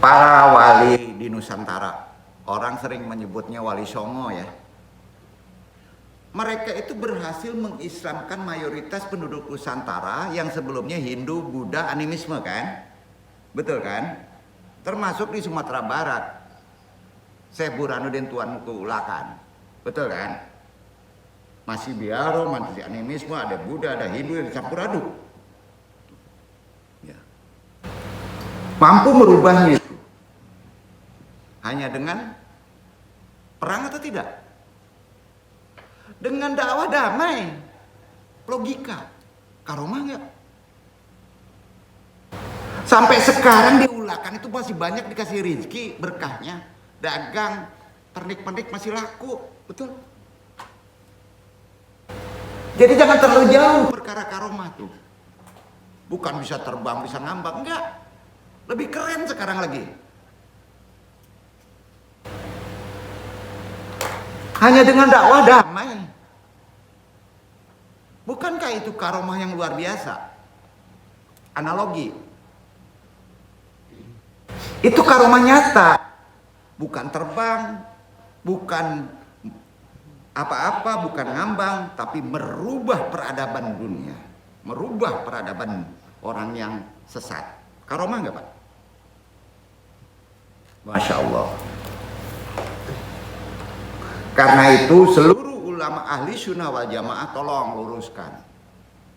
Para wali di Nusantara, orang sering menyebutnya wali Songo ya. Mereka itu berhasil mengislamkan mayoritas penduduk Nusantara yang sebelumnya Hindu, Buddha, animisme kan? Betul kan? Termasuk di Sumatera Barat. Syekh Burhanuddin Tuan Muku Ulakan. Betul kan? Masih biaro, masih animisme, ada Buddha, ada Hindu yang dicampur aduk. Ya. Mampu merubahnya itu hanya dengan perang atau tidak? Dengan dakwah damai, logika, karomah nggak? Sampai sekarang di Ulakan itu masih banyak dikasih rezeki berkahnya, dagang, pernik-pernik masih laku, betul? Jadi jangan terlalu jauh perkara karomah tuh. Bukan bisa terbang, bisa ngambang, enggak. Lebih keren sekarang lagi. Hanya dengan dakwah damai. Bukankah itu karomah yang luar biasa? Analogi. Itu karomah nyata. Bukan terbang, bukan apa-apa, bukan ngambang, tapi merubah peradaban dunia. Merubah peradaban orang yang sesat. Karomah enggak, Pak? Masya Allah. Karena itu seluruh ulama ahli sunnah wal jamaah tolong luruskan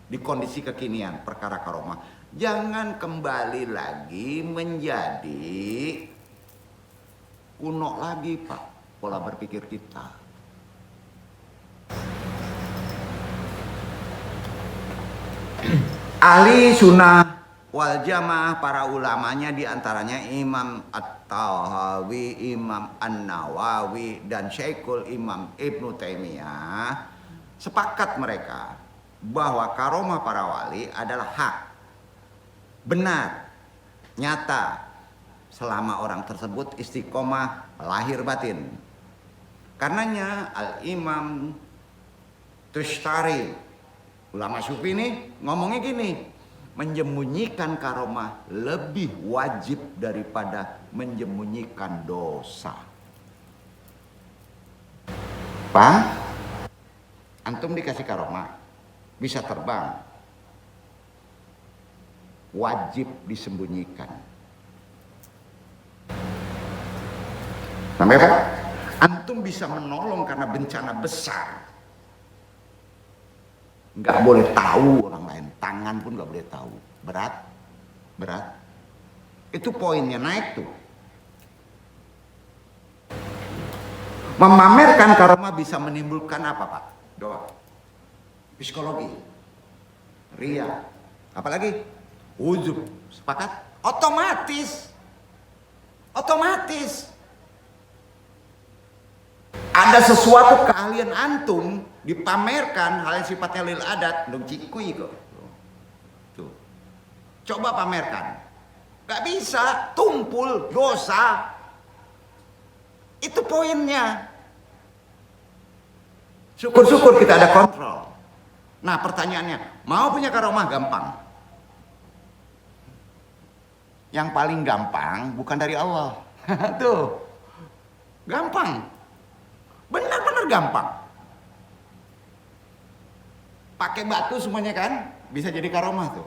di kondisi kekinian perkara karomah. Jangan kembali lagi menjadi kuno lagi, Pak, pola berpikir kita. Ahli sunnah wal jamaah para ulamanya diantaranya Imam At-Tahawi, Imam An-Nawawi, dan Syekhul Imam Ibnu Taimiyah sepakat mereka bahwa karomah para wali adalah hak, benar, nyata selama orang tersebut istiqomah lahir batin. Karenanya Al-Imam Tushtari, ulama sufi ini ngomongnya gini, menyembunyikan karomah lebih wajib daripada menyembunyikan dosa. Pak, antum dikasih karomah, bisa terbang, wajib disembunyikan. Sampai Pak, antum bisa menolong karena bencana besar, Nggak boleh tahu orang lain, tangan pun nggak boleh tahu. Berat, berat. Itu poinnya naik tuh. Memamerkan karomah bisa menimbulkan apa, Pak? Doa. Psikologi. Ria. Apalagi? Ujub. Sepakat? Otomatis. Otomatis. Ada sesuatu keahlian antum dipamerkan hal yang sifatnya lil adat, dong cikui kok. Tuh. Coba pamerkan. Gak bisa, tumpul, dosa. Itu poinnya. Syukur-syukur kita ada kontrol. Nah pertanyaannya, mau punya karomah gampang. Yang paling gampang bukan dari Allah. Tuh, gampang. Benar-benar gampang. Pakai batu semuanya kan, bisa jadi karomah tuh.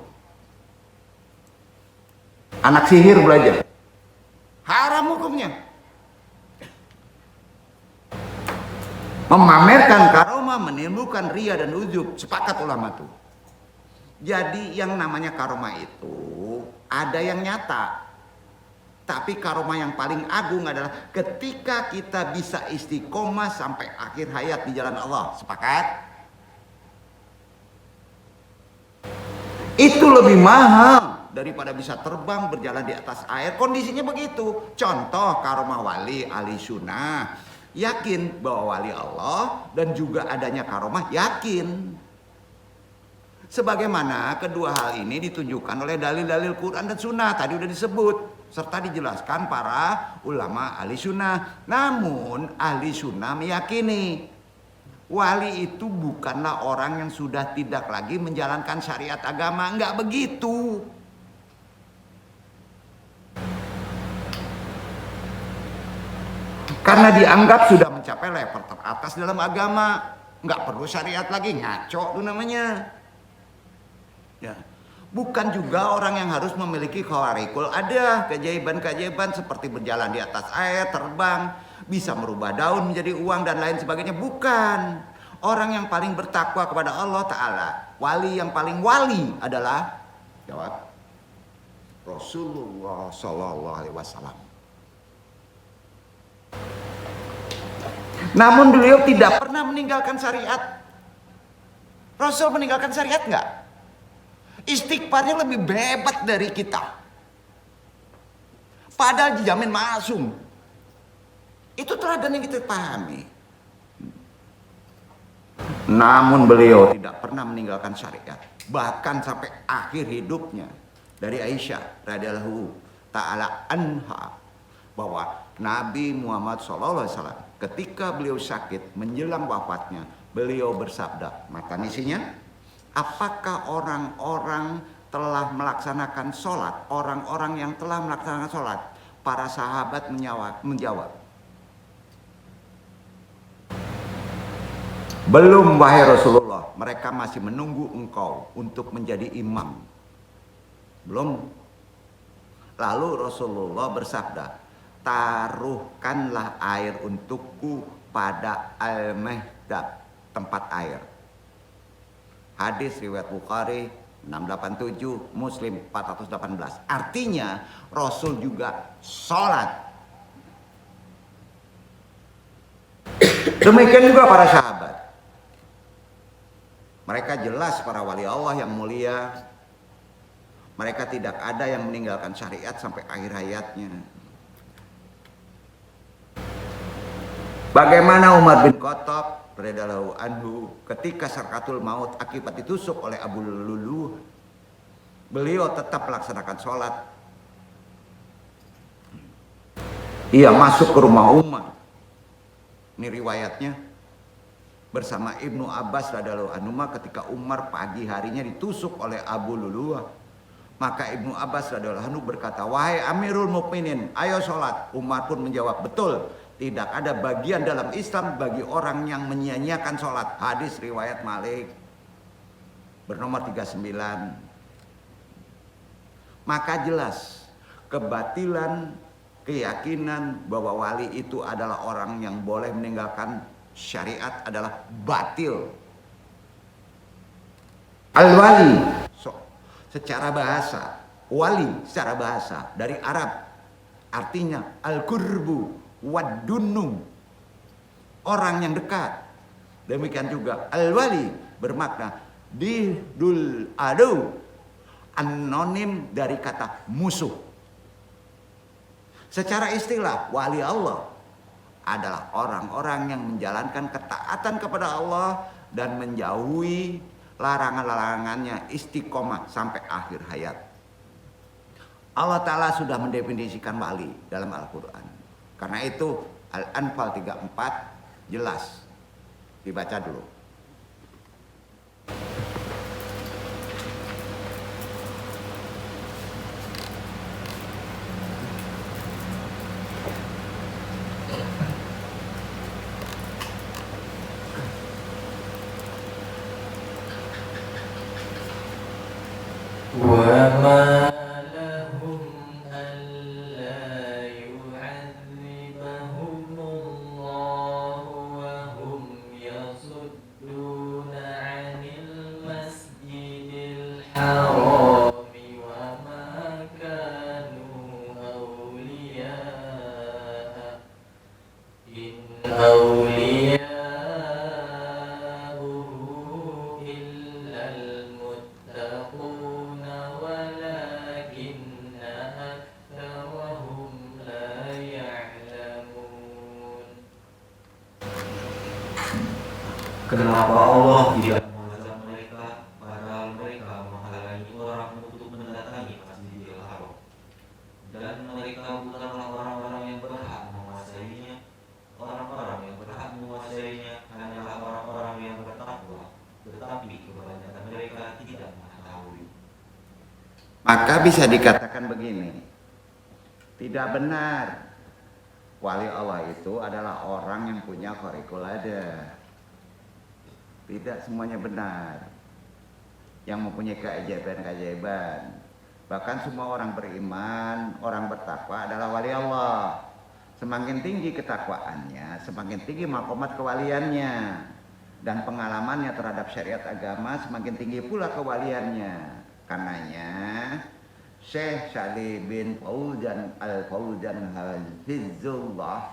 Anak sihir belajar. Haram hukumnya. Memamerkan karomah menimbulkan ria dan ujub. Sepakat ulama tuh. Jadi yang namanya karomah itu ada yang nyata. Tapi karomah yang paling agung adalah ketika kita bisa istiqomah sampai akhir hayat di jalan Allah. Sepakat? Itu lebih mahal daripada bisa terbang berjalan di atas air. Kondisinya begitu. Contoh karomah wali ahli sunnah. Yakin bahwa wali Allah dan juga adanya karomah, yakin. Sebagaimana kedua hal ini ditunjukkan oleh dalil-dalil Quran dan Sunnah. Tadi udah disebut serta dijelaskan para ulama ahli sunnah. Namun ahli sunnah meyakini wali itu bukanlah orang yang sudah tidak lagi menjalankan syariat agama. Enggak begitu. Karena dianggap sudah mencapai level teratas dalam agama, nggak perlu syariat lagi, ngaco itu namanya. Ya. Bukan juga orang yang harus memiliki khawarikul, ada keajaiban-keajaiban seperti berjalan di atas air, terbang, bisa merubah daun menjadi uang dan lain sebagainya. Bukan. Orang yang paling bertakwa kepada Allah Ta'ala, wali yang paling wali adalah, jawab, Rasulullah Sallallahu Alaihi Wasallam. Namun beliau tidak pernah meninggalkan syariat. Rasul meninggalkan syariat enggak? Istighfarnya lebih hebat dari kita. Padahal dijamin maksum. Itu teladan yang kita pahami. Namun beliau tidak pernah meninggalkan syariat. Bahkan sampai akhir hidupnya. Dari Aisyah radhiyallahu ta'ala anha. Bahwa Nabi Muhammad SAW ketika beliau sakit menjelang wafatnya, beliau bersabda, matan isinya, apakah orang-orang telah melaksanakan sholat? Orang-orang yang telah melaksanakan sholat. Para sahabat menjawab, belum wahai Rasulullah, mereka masih menunggu engkau untuk menjadi imam. Belum. Lalu Rasulullah bersabda, taruhkanlah air untukku pada al-mihdab, tempat air. Hadis riwayat Bukhari 687, Muslim 418. Artinya Rasul juga sholat. Demikian juga para sahabat. Mereka jelas para wali Allah yang mulia. Mereka tidak ada yang meninggalkan syariat sampai akhir hayatnya. Bagaimana Umar bin Khattab radhiyallahu anhu ketika sakaratul maut akibat ditusuk oleh Abu Lulu, beliau tetap melaksanakan sholat. Ia masuk ke rumah Umar. Ini riwayatnya bersama Ibnu Abbas radhiyallahu anhu ketika Umar pagi harinya ditusuk oleh Abu Lulu. Maka Ibnu Abbas radhiyallahu anhu berkata, wahai Amirul Mukminin, ayo sholat. Umar pun menjawab, betul. Tidak ada bagian dalam Islam bagi orang yang menyia-nyiakan sholat. Hadis riwayat Malik bernomor 39. Maka jelas kebatilan keyakinan bahwa wali itu adalah orang yang boleh meninggalkan syariat adalah batil. Al-wali secara bahasa, wali secara bahasa dari Arab artinya al-qurbu wad-dunnu, orang yang dekat. Demikian juga al-wali bermakna didul adu, anonim dari kata musuh. Secara istilah, wali Allah adalah orang-orang yang menjalankan ketaatan kepada Allah dan menjauhi larangan-larangannya istiqomah sampai akhir hayat. Allah Ta'ala sudah mendefinisikan wali dalam Al-Quran. Karena itu Al-Anfal 34 jelas. Dibaca dulu. وما لهم ألا يعذبهم الله وهم يصدون عن المسجد الحرام وما كانوا أولياء إن أولياء Kenapa Allah tidak mengazab mereka padahal mereka menghalangi orang untuk mendatangi Masjidil Haram, dan mereka bukanlah orang-orang yang berhak menguasainya. Orang-orang yang berhak menguasainya hanyalah orang-orang yang bertakwa, tetapi kebanyakan mereka tidak mengetahui. Maka bisa dikatakan begini, tidak benar wali Allah itu adalah orang yang punya khariqul-ada. Tidak semuanya benar yang mempunyai keajaiban-keajaiban. Bahkan semua orang beriman, orang bertakwa adalah wali Allah. Semakin tinggi ketakwaannya, semakin tinggi maqamat kewaliannya, dan pengalamannya terhadap syariat agama semakin tinggi pula kewaliannya. Karenanya Syekh Salih bin Fauzan Al-Fauzan Hafizullah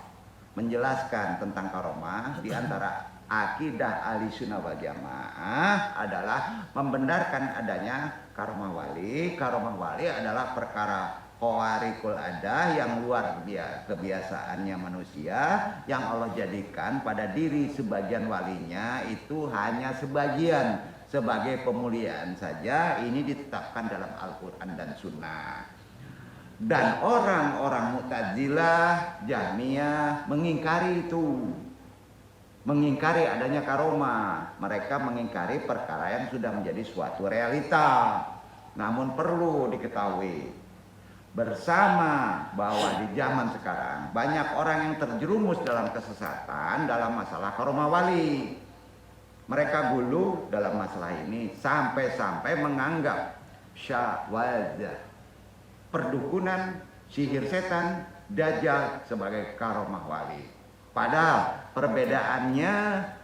menjelaskan tentang karomah. Di antara akidah Ahlussunnah wal Jamaah adalah membenarkan adanya karomah wali. Karomah wali adalah perkara khawariqul adah yang luar biasa kebiasaannya manusia, yang Allah jadikan pada diri sebagian walinya itu hanya sebagian, sebagai pemuliaan saja. Ini ditetapkan dalam Al-Quran dan Sunnah. Dan orang-orang Mu'tazilah, Jahmiyah mengingkari itu, mengingkari adanya karomah. Mereka mengingkari perkara yang sudah menjadi suatu realita. Namun perlu diketahui bersama bahwa di zaman sekarang banyak orang yang terjerumus dalam kesesatan dalam masalah karomah wali. Mereka gulu dalam masalah ini sampai-sampai menganggap syawazah, perdukunan, sihir setan, dajjal sebagai karomah wali. Padahal perbedaannya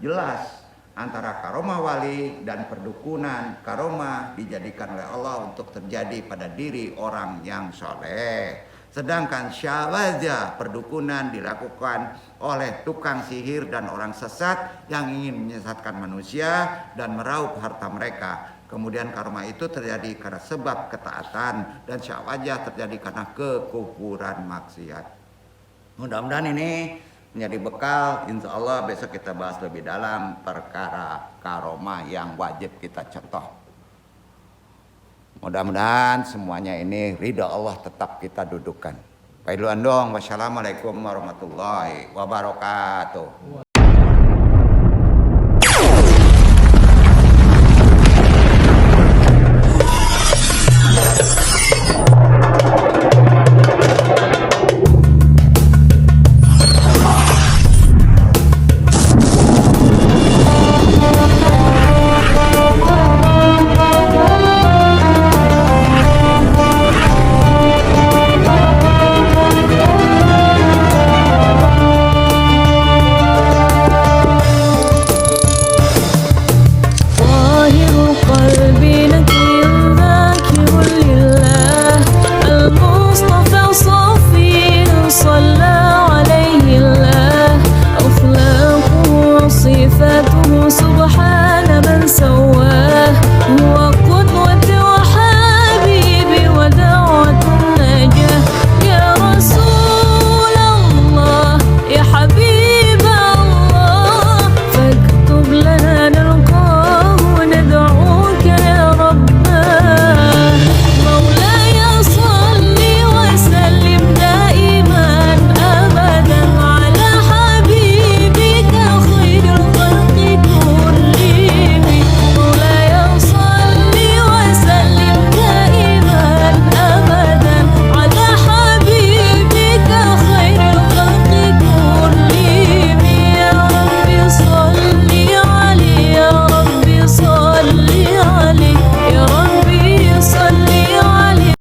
jelas antara karomah wali dan perdukunan. Karomah dijadikan oleh Allah untuk terjadi pada diri orang yang soleh, sedangkan syawazah, perdukunan, dilakukan oleh tukang sihir dan orang sesat yang ingin menyesatkan manusia dan meraup harta mereka. Kemudian karma itu terjadi karena sebab ketaatan, dan syawazah terjadi karena kekufuran maksiat. Mudah-mudahan ini menjadi bekal. Insya Allah besok kita bahas lebih dalam perkara karomah yang wajib kita contoh. Mudah-mudahan semuanya ini ridha Allah tetap kita dudukkan. Baik dulu andong. Wassalamualaikum warahmatullahi wabarakatuh. صفاته سبحان من سواه